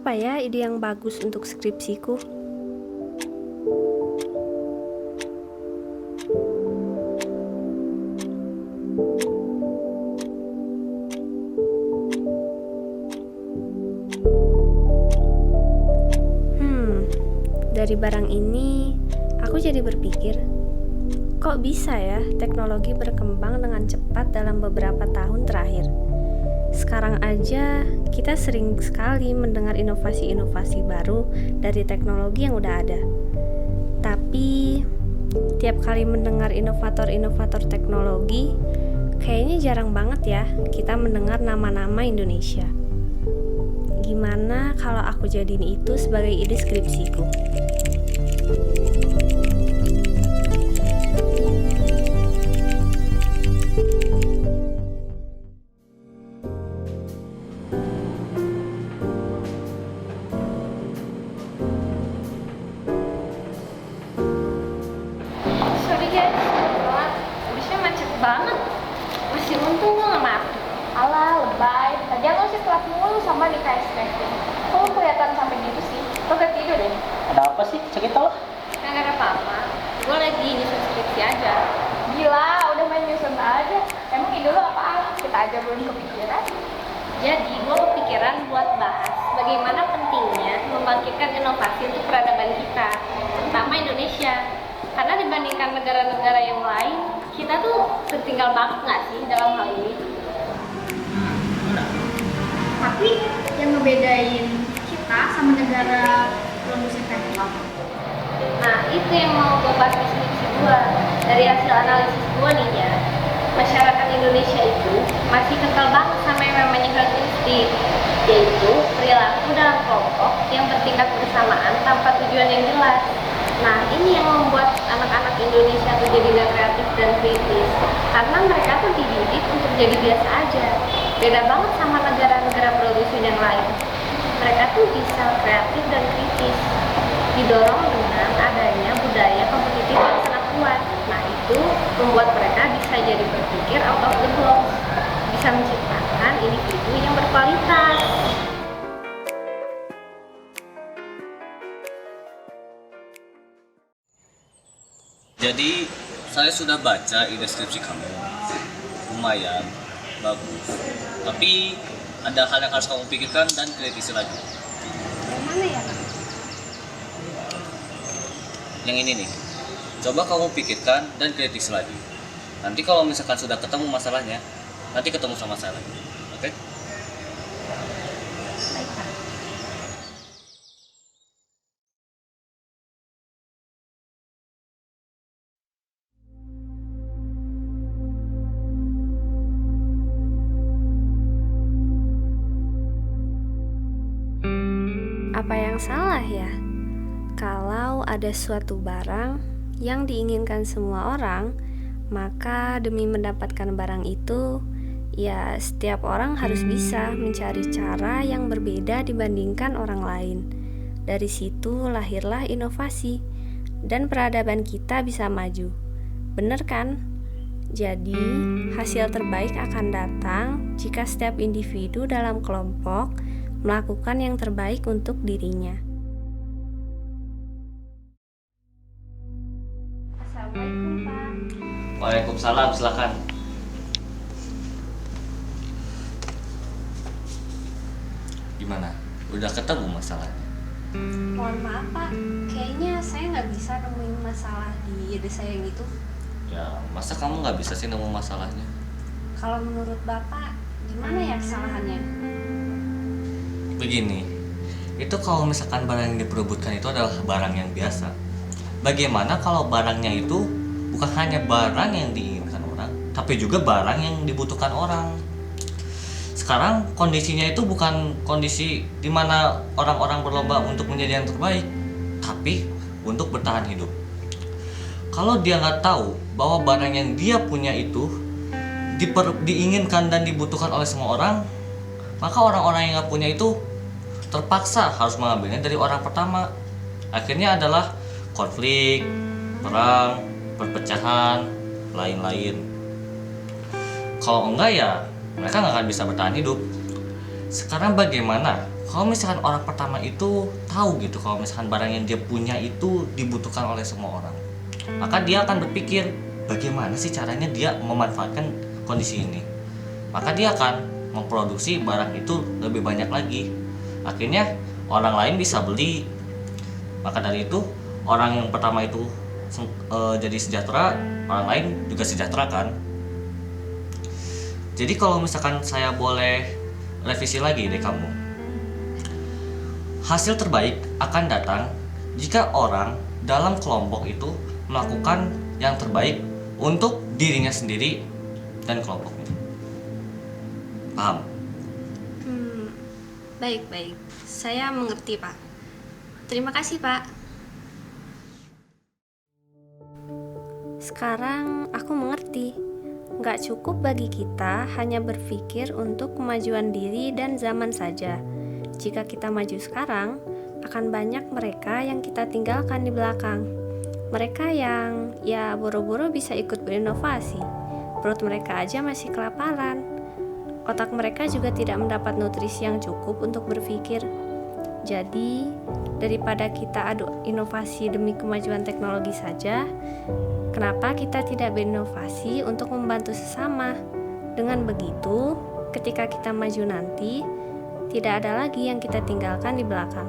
Apa ya ide yang bagus untuk skripsiku? Dari barang ini, aku jadi berpikir, kok bisa ya teknologi berkembang dengan cepat dalam beberapa tahun terakhir? Sekarang aja kita sering sekali mendengar inovasi-inovasi baru dari teknologi yang udah ada. Tapi tiap kali mendengar inovator-inovator teknologi, kayaknya jarang banget ya kita mendengar nama-nama Indonesia. Gimana kalau aku jadiin itu sebagai ide skripsiku? Sorry guys, telat. Habisnya macet banget. Masih untung lo nggak mati. Alah, lebay. Lagian lo sih telat mulu sama di KSP. Kok lo kelihatan sampai gitu sih? Lo gak tidur deh? Ada apa sih? Cerita lah. Nggak ada apa-apa. Gue lagi nyusun skripsi aja. Gila, udah main nyusun aja. Emang ide lo apaan? Kita aja belum kepikiran. Jadi gue kepikiran buat bahas bagaimana pentingnya membangkitkan inovasi untuk peradaban kita, terutama Indonesia. Karena dibandingkan negara-negara yang lain, kita tuh tertinggal banget nggak sih dalam hal ini? Tapi yang ngebedain kita sama negara produsen teknologi apa? Nah, itu yang mau gue bahas di skripsi gue. Dari hasil analisis gue nih ya, masyarakat Indonesia itu masih kental banget sama yang namanya herd instinct, yaitu perilaku dalam kelompok yang bertingkat bersamaan tanpa tujuan yang jelas. Nah, ini yang membuat anak-anak Indonesia tuh jadi gak kreatif dan kritis, karena mereka tuh dididik untuk jadi biasa aja. Beda banget sama negara-negara produsen yang lain. Mereka tuh bisa kreatif dan kritis, didorong dengan adanya budaya kompetitif yang sangat kuat. Nah, itu membuat mereka bisa jadi berpikir out of the box, bisa menciptakan individu yang berkualitas. Jadi saya sudah baca ide skripsi kamu. Lumayan bagus. Tapi ada hal yang harus kamu pikirkan dan kritisi lagi. Yang mana ya, Kak? Yang ini nih. Coba kamu pikirkan dan kritisi lagi. Nanti kalau misalkan sudah ketemu masalahnya, nanti ketemu sama saya lagi. Oke? Baik, Kak. Apa yang salah ya? Kalau ada suatu barang yang diinginkan semua orang, maka demi mendapatkan barang itu, ya setiap orang harus bisa mencari cara yang berbeda dibandingkan orang lain. Dari situ lahirlah inovasi, dan peradaban kita bisa maju. Bener kan? Jadi, hasil terbaik akan datang jika setiap individu dalam kelompok melakukan yang terbaik untuk dirinya. Assalamualaikum, Pak. Waalaikumsalam, silakan. Gimana? Udah ketemu masalahnya? Mohon maaf Pak, kayaknya saya nggak bisa nemuin masalah di ide saya yang itu. Ya, masa kamu nggak bisa sih nemu masalahnya? Kalau menurut Bapak, gimana ya kesalahannya? Begini, itu kalau misalkan barang yang diperebutkan itu adalah barang yang biasa. Bagaimana kalau barangnya itu bukan hanya barang yang diinginkan orang, tapi juga barang yang dibutuhkan orang. Sekarang kondisinya itu bukan kondisi di mana orang-orang berlomba untuk menjadi yang terbaik, tapi untuk bertahan hidup. Kalau dia nggak tahu bahwa barang yang dia punya itu diinginkan dan dibutuhkan oleh semua orang, maka orang-orang yang nggak punya itu terpaksa harus mengambilnya dari orang pertama. Akhirnya adalah konflik, perang, perpecahan, lain-lain. Kalau enggak ya mereka nggak akan bisa bertahan hidup. Sekarang bagaimana Kalau misalkan orang pertama itu tahu gitu kalau misalkan barang yang dia punya itu dibutuhkan oleh semua orang, maka dia akan berpikir bagaimana sih caranya dia memanfaatkan kondisi ini. Maka dia akan memproduksi barang itu lebih banyak lagi. Akhirnya orang lain bisa beli. Maka dari itu orang yang pertama itu jadi sejahtera, orang lain juga sejahtera kan. Jadi kalau misalkan saya boleh revisi lagi deh kamu, hasil terbaik akan datang jika orang dalam kelompok itu melakukan yang terbaik untuk dirinya sendiri dan kelompoknya. Paham? Baik. Saya mengerti, Pak. Terima kasih, Pak. Sekarang aku mengerti. Nggak cukup bagi kita hanya berpikir untuk kemajuan diri dan zaman saja. Jika kita maju sekarang, akan banyak mereka yang kita tinggalkan di belakang. Mereka yang boro-boro bisa ikut berinovasi. Perut mereka aja masih kelaparan. Otak mereka juga tidak mendapat nutrisi yang cukup untuk berpikir. Jadi, daripada kita adu inovasi demi kemajuan teknologi saja, kenapa kita tidak berinovasi untuk membantu sesama? Dengan begitu, ketika kita maju nanti, tidak ada lagi yang kita tinggalkan di belakang.